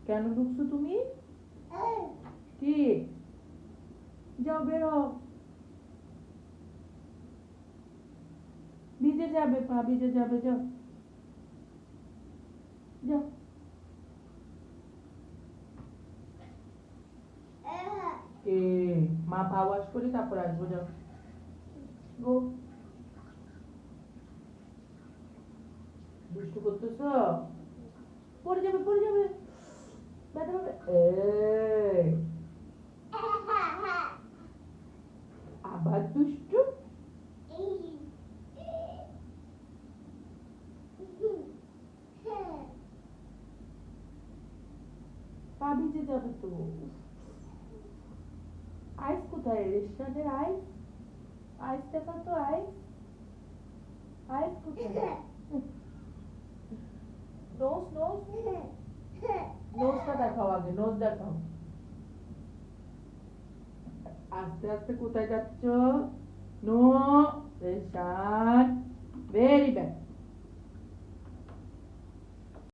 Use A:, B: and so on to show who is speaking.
A: কেন ঢুকছো তুমি? কি? যাও বেরো, ভিজে যাবে, পা ভিজে যাবে, যাও যাও। এ মা পা ওয়াশ করি তারপর আসবো, যাও গো। দুষ্টু করতেছ, পড়ে যাবে পড়ে যাবে, ব্যথা পাবে। এই আবার দুষ্টু। পা ভিজে যাবে তো। আইস কোথায়, রেস্টুরেন্টের আইস? আইস দেখা তো, আইস, আইস কোথায়? নোজ নোজ, নোজটা দেখাও আগে, নোজ দেখাও। আস্তে আস্তে কোথায় যাচ্ছ? No, ration.